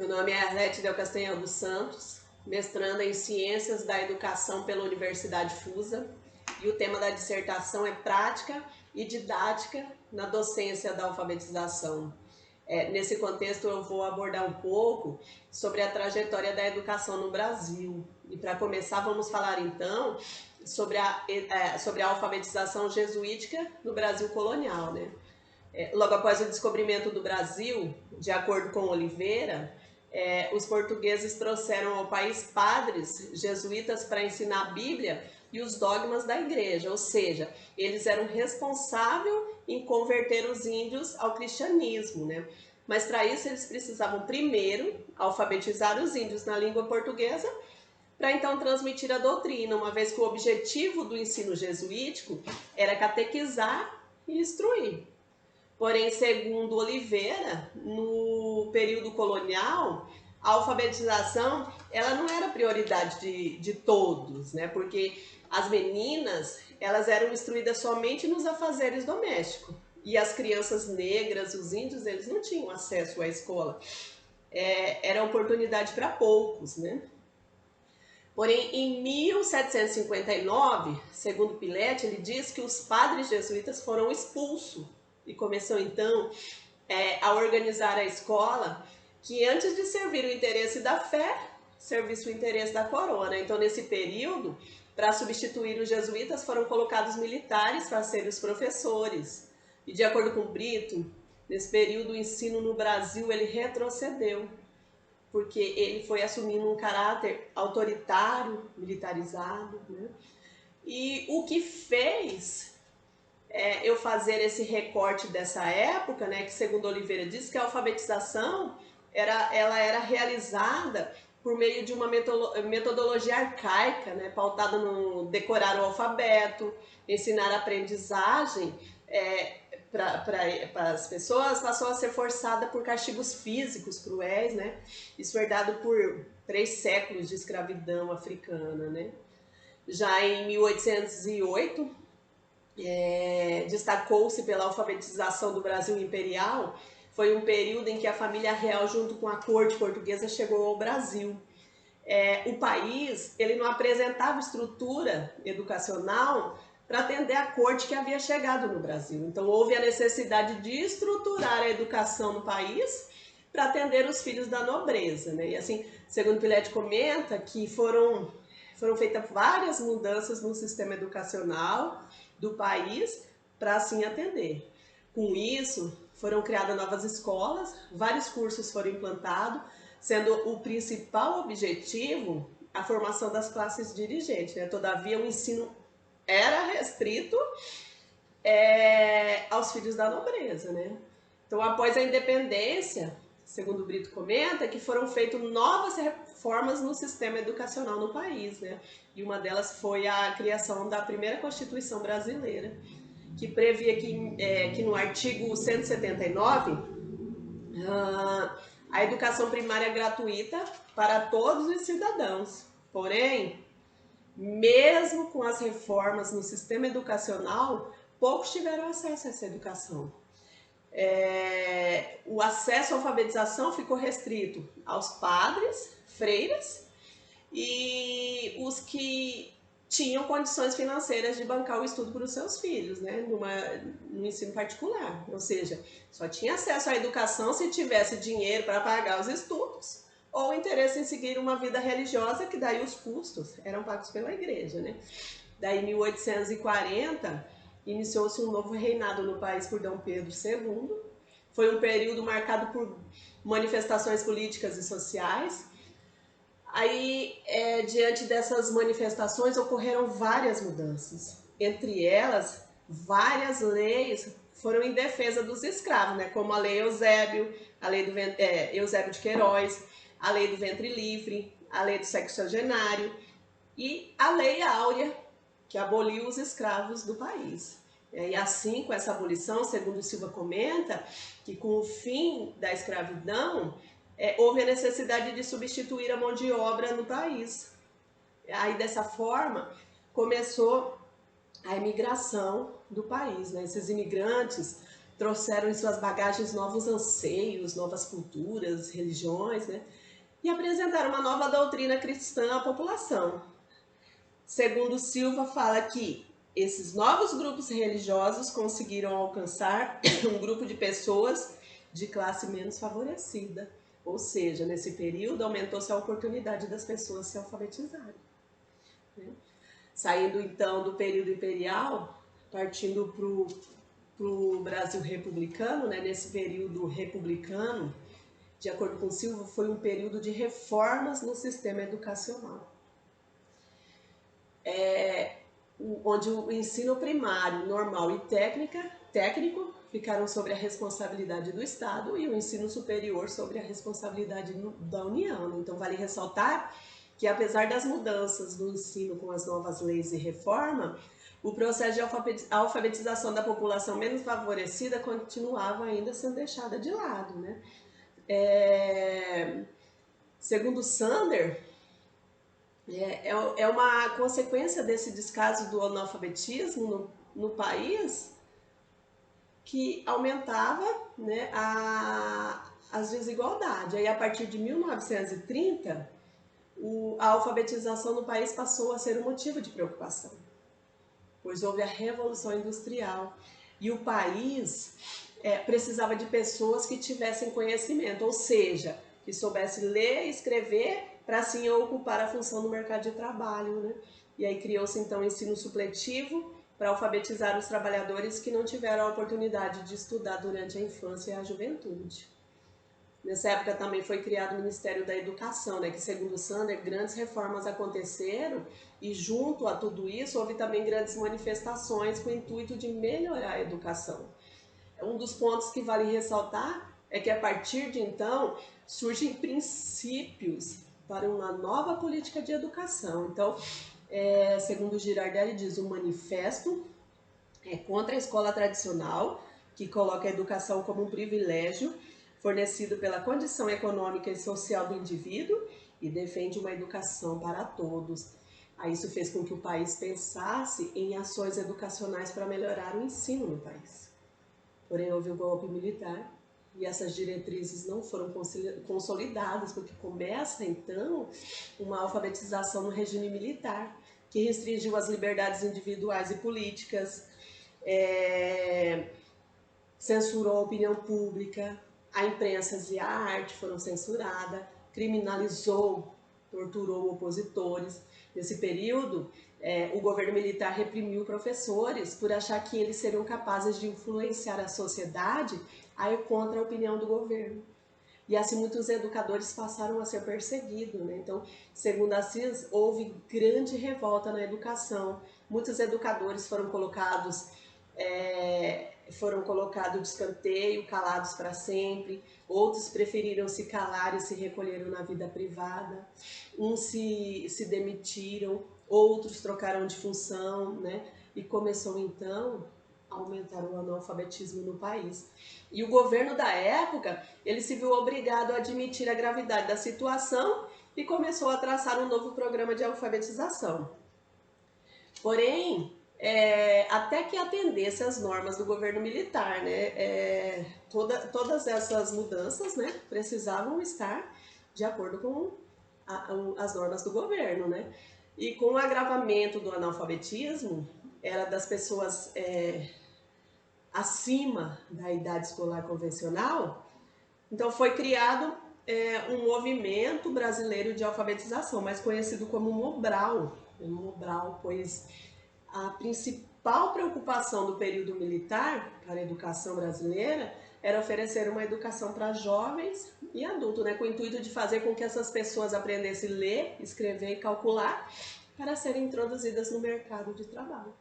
Meu nome é Arlete Del Castanhal dos Santos, mestranda em Ciências da Educação pela Universidade FUSA, e o tema da dissertação é Prática e Didática na Docência da Alfabetização. Nesse contexto eu vou abordar um pouco sobre a trajetória da educação no Brasil. E para começar vamos falar então sobre a alfabetização jesuítica no Brasil colonial, né? Logo após o descobrimento do Brasil, de acordo com Oliveira, os portugueses trouxeram ao país padres jesuítas para ensinar a Bíblia e os dogmas da igreja, ou seja, eles eram responsáveis em converter os índios ao cristianismo, né? Mas para isso eles precisavam primeiro alfabetizar os índios na língua portuguesa, para então transmitir a doutrina, uma vez que o objetivo do ensino jesuítico era catequizar e instruir. Porém, segundo Oliveira, no período colonial, a alfabetização ela não era prioridade de todos, né? Porque as meninas elas eram instruídas somente nos afazeres domésticos. E as crianças negras, os índios, eles não tinham acesso à escola. Era oportunidade para poucos, né? Porém, em 1759, segundo Pilete, ele diz que os padres jesuítas foram expulsos e começou então a organizar a escola que antes de servir o interesse da fé, servisse o interesse da coroa. Então, nesse período, para substituir os jesuítas, foram colocados militares para serem os professores. E de acordo com Brito, nesse período o ensino no Brasil ele retrocedeu, porque ele foi assumindo um caráter autoritário, militarizado, né? E o que fez eu fazer esse recorte dessa época, né, que segundo Oliveira diz que a alfabetização ela era realizada por meio de uma metodologia arcaica, né, pautada no decorar o alfabeto, ensinar a aprendizagem para as pessoas, passou a ser forçada por castigos físicos cruéis, né, isso herdado por 3 séculos de escravidão africana, né. Já em 1808, destacou-se pela alfabetização do Brasil imperial. Foi um período em que a família real, junto com a corte portuguesa, chegou ao Brasil. O país ele não apresentava estrutura educacional para atender a corte que havia chegado no Brasil. Então, houve a necessidade de estruturar a educação no país para atender os filhos da nobreza, né? E assim, segundo Pilete comenta, que foram feitas várias mudanças no sistema educacional do país para assim atender. Com isso, foram criadas novas escolas, vários cursos foram implantados, sendo o principal objetivo a formação das classes dirigentes, né? Todavia, o ensino era restrito aos filhos da nobreza, né? Então, após a independência, segundo o Brito comenta, que foram feitas novas reformas no sistema educacional no país, né? E uma delas foi a criação da primeira Constituição brasileira, que previa que no artigo 179, a educação primária é gratuita para todos os cidadãos. Porém, mesmo com as reformas no sistema educacional, poucos tiveram acesso a essa educação. O acesso à alfabetização ficou restrito aos padres, freiras e os que tinham condições financeiras de bancar o estudo para os seus filhos, né, no ensino particular. Ou seja, só tinha acesso à educação se tivesse dinheiro para pagar os estudos ou interesse em seguir uma vida religiosa, que daí os custos eram pagos pela igreja, né? Daí, em 1840, iniciou-se um novo reinado no país por Dom Pedro II. Foi um período marcado por manifestações políticas e sociais. Aí, diante dessas manifestações, ocorreram várias mudanças. Entre elas, várias leis foram em defesa dos escravos, né? Como a Lei Eusébio, a Lei do Eusébio de Queiroz, a Lei do Ventre Livre, a Lei do Sexagenário e a Lei Áurea, que aboliu os escravos do país. E assim, com essa abolição, segundo Silva comenta, que com o fim da escravidão, houve a necessidade de substituir a mão de obra no país. Aí, dessa forma, começou a imigração do país, né? Esses imigrantes trouxeram em suas bagagens novos anseios, novas culturas, religiões, né? E apresentaram uma nova doutrina cristã à população. Segundo Silva, fala que esses novos grupos religiosos conseguiram alcançar um grupo de pessoas de classe menos favorecida. Ou seja, nesse período aumentou-se a oportunidade das pessoas se alfabetizarem. Saindo então do período imperial, partindo para o Brasil republicano, né? Nesse período republicano, de acordo com Silva, foi um período de reformas no sistema educacional. Onde o ensino primário, normal e técnico ficaram sobre a responsabilidade do Estado e o ensino superior sobre a responsabilidade da União. Então, vale ressaltar que, apesar das mudanças do ensino com as novas leis e reforma, o processo de alfabetização da população menos favorecida continuava ainda sendo deixada de lado, né? Segundo Sander, é uma consequência desse descaso do analfabetismo no país que aumentava, né, as desigualdades. Aí, a partir de 1930, a alfabetização no país passou a ser um motivo de preocupação, pois houve a Revolução Industrial e o país precisava de pessoas que tivessem conhecimento, ou seja, que soubessem ler e escrever para assim ocupar a função no mercado de trabalho, né? E aí criou-se então o ensino supletivo para alfabetizar os trabalhadores que não tiveram a oportunidade de estudar durante a infância e a juventude. Nessa época também foi criado o Ministério da Educação, né, que segundo Sander, grandes reformas aconteceram e junto a tudo isso houve também grandes manifestações com o intuito de melhorar a educação. Um dos pontos que vale ressaltar é que a partir de então surgem princípios para uma nova política de educação. Então, segundo Girardelli diz, o manifesto é contra a escola tradicional, que coloca a educação como um privilégio fornecido pela condição econômica e social do indivíduo e defende uma educação para todos. Aí isso fez com que o país pensasse em ações educacionais para melhorar o ensino no país. Porém, houve o golpe militar e essas diretrizes não foram consolidadas, porque começa, então, uma alfabetização no regime militar, que restringiu as liberdades individuais e políticas, censurou a opinião pública, a imprensa e a arte foram censuradas, criminalizou, torturou opositores. Nesse período, o governo militar reprimiu professores por achar que eles seriam capazes de influenciar a sociedade a ir contra a opinião do governo. E assim muitos educadores passaram a ser perseguidos, né? Então, segundo Assis, houve grande revolta na educação. Muitos educadores foram colocados de escanteio, calados para sempre. Outros preferiram se calar e se recolheram na vida privada. Uns se demitiram, outros trocaram de função, né? E começou então a aumentar o analfabetismo no país. E o governo da época, ele se viu obrigado a admitir a gravidade da situação e começou a traçar um novo programa de alfabetização. Porém, até que atendesse às normas do governo militar, né? Todas essas mudanças, né, precisavam estar de acordo com as normas do governo, né? E com o agravamento do analfabetismo, era das pessoas acima da idade escolar convencional, então foi criado um movimento brasileiro de alfabetização, mais conhecido como Mobral, pois a principal preocupação do período militar para a educação brasileira era oferecer uma educação para jovens e adultos, né, com o intuito de fazer com que essas pessoas aprendessem a ler, escrever e calcular para serem introduzidas no mercado de trabalho.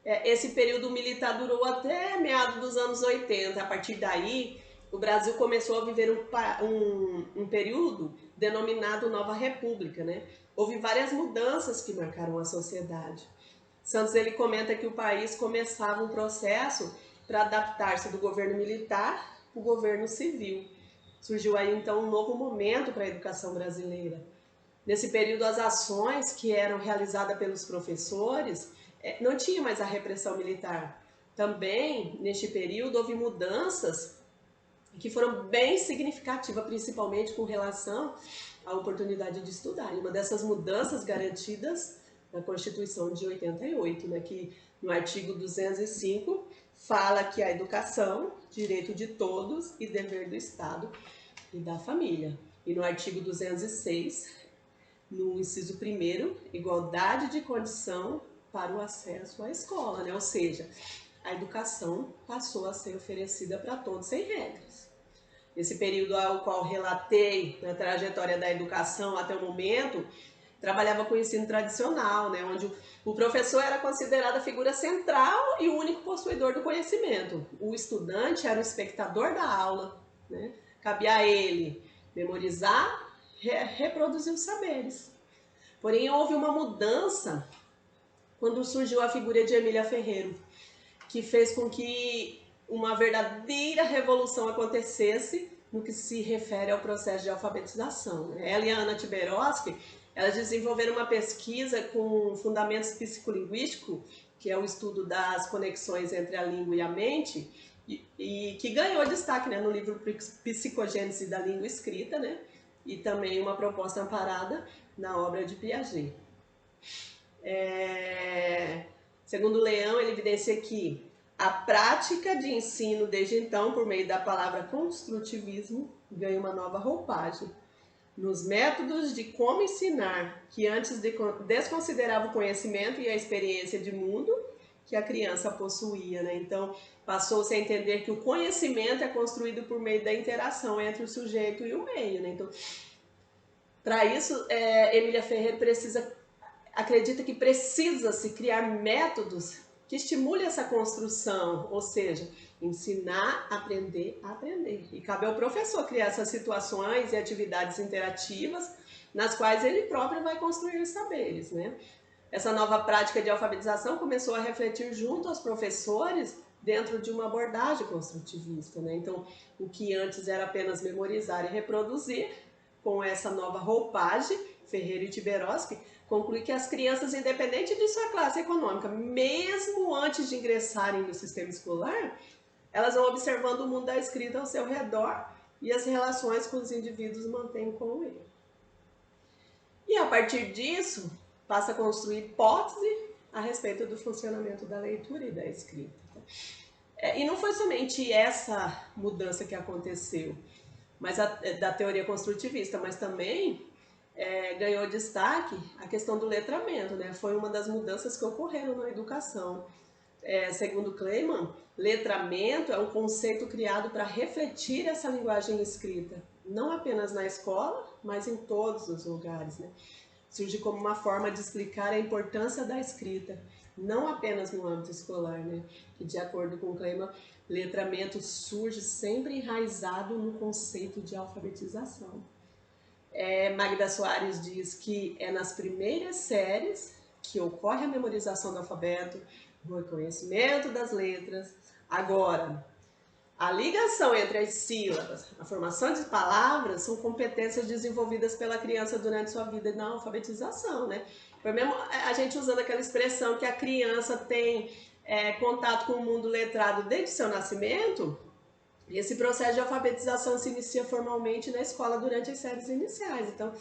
Esse período militar durou até meados dos anos 80. A partir daí, o Brasil começou a viver um período denominado Nova República, né? Houve várias mudanças que marcaram a sociedade. Santos, ele comenta que o país começava um processo para adaptar-se do governo militar para o governo civil. Surgiu aí então um novo momento para a educação brasileira. Nesse período, as ações que eram realizadas pelos professores não tinha mais a repressão militar. Também, neste período, houve mudanças que foram bem significativas, principalmente com relação à oportunidade de estudar. E uma dessas mudanças garantidas na Constituição de 88, né, que no artigo 205 fala que a educação, direito de todos e dever do Estado e da família. E no artigo 206, no inciso 1º, igualdade de condição para o acesso à escola, né? Ou seja, a educação passou a ser oferecida para todos sem regras. Esse período ao qual relatei na trajetória da educação até o momento, trabalhava com o ensino tradicional, né, onde o professor era considerado a figura central e o único possuidor do conhecimento. O estudante era o espectador da aula, né? Cabia a ele memorizar, reproduzir os saberes. Porém, houve uma mudança quando surgiu a figura de Emília Ferreiro, que fez com que uma verdadeira revolução acontecesse no que se refere ao processo de alfabetização. Ela e a Ana Tiberoski, elas desenvolveram uma pesquisa com fundamentos psicolinguísticos, que é o estudo das conexões entre a língua e a mente, e que ganhou destaque, né, no livro Psicogênese da Língua Escrita, né, e também uma proposta amparada na obra de Piaget. Segundo Leão, ele evidencia que a prática de ensino, desde então, por meio da palavra construtivismo, ganha uma nova roupagem. Nos métodos de como ensinar, que antes desconsiderava o conhecimento e a experiência de mundo que a criança possuía, né? Então, passou-se a entender que o conhecimento é construído por meio da interação entre o sujeito e o meio, né? Então, para isso, Emília Ferreiro acredita que precisa-se criar métodos que estimule essa construção, ou seja, ensinar, aprender a aprender. E cabe ao professor criar essas situações e atividades interativas nas quais ele próprio vai construir os saberes, né? Essa nova prática de alfabetização começou a refletir junto aos professores dentro de uma abordagem construtivista, né? Então, o que antes era apenas memorizar e reproduzir, com essa nova roupagem, Ferreiro e Tiberoski, conclui que as crianças, independente de sua classe econômica, mesmo antes de ingressarem no sistema escolar, elas vão observando o mundo da escrita ao seu redor e as relações que os indivíduos mantêm com ele. E a partir disso, passa a construir hipótese a respeito do funcionamento da leitura e da escrita. E não foi somente essa mudança que aconteceu, mas da teoria construtivista, mas também ganhou destaque a questão do letramento, né? Foi uma das mudanças que ocorreram na educação. Segundo Kleiman, letramento é um conceito criado para refletir essa linguagem escrita, não apenas na escola, mas em todos os lugares, né? Surge como uma forma de explicar a importância da escrita, não apenas no âmbito escolar, né? Que, de acordo com Kleiman, letramento surge sempre enraizado no conceito de alfabetização. Magda Soares diz que é nas primeiras séries que ocorre a memorização do alfabeto, o reconhecimento das letras. Agora, a ligação entre as sílabas, a formação de palavras, são competências desenvolvidas pela criança durante sua vida na alfabetização, né? Foi mesmo a gente usando aquela expressão que a criança tem contato com o mundo letrado desde seu nascimento. Esse processo de alfabetização se inicia formalmente na escola durante as séries iniciais. Então,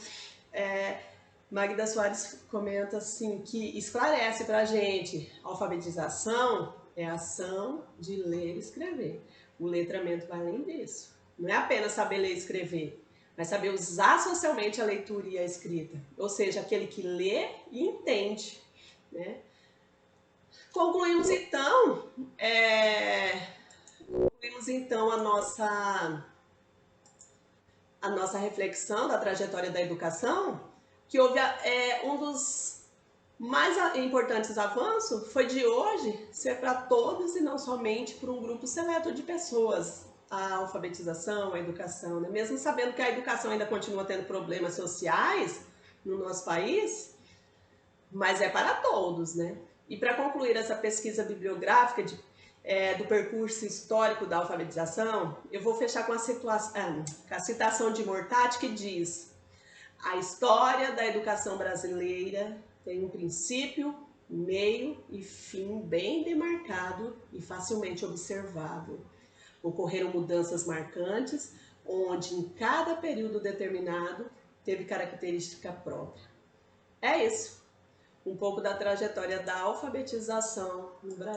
Magda Soares comenta assim, que esclarece para a gente: a alfabetização é a ação de ler e escrever. O letramento vai além disso. Não é apenas saber ler e escrever, mas saber usar socialmente a leitura e a escrita. Ou seja, aquele que lê e entende, né? Concluímos então a nossa reflexão da trajetória da educação, que houve um dos mais importantes avanços foi de hoje ser para todos e não somente para um grupo seleto de pessoas a alfabetização, a educação, né? Mesmo sabendo que a educação ainda continua tendo problemas sociais no nosso país, mas é para todos, né? E para concluir essa pesquisa bibliográfica do percurso histórico da alfabetização, eu vou fechar com a citação de Mortati, que diz: a história da educação brasileira tem um princípio, meio e fim bem demarcado e facilmente observável. Ocorreram mudanças marcantes, onde em cada período determinado teve característica própria. É isso, um pouco da trajetória da alfabetização no Brasil.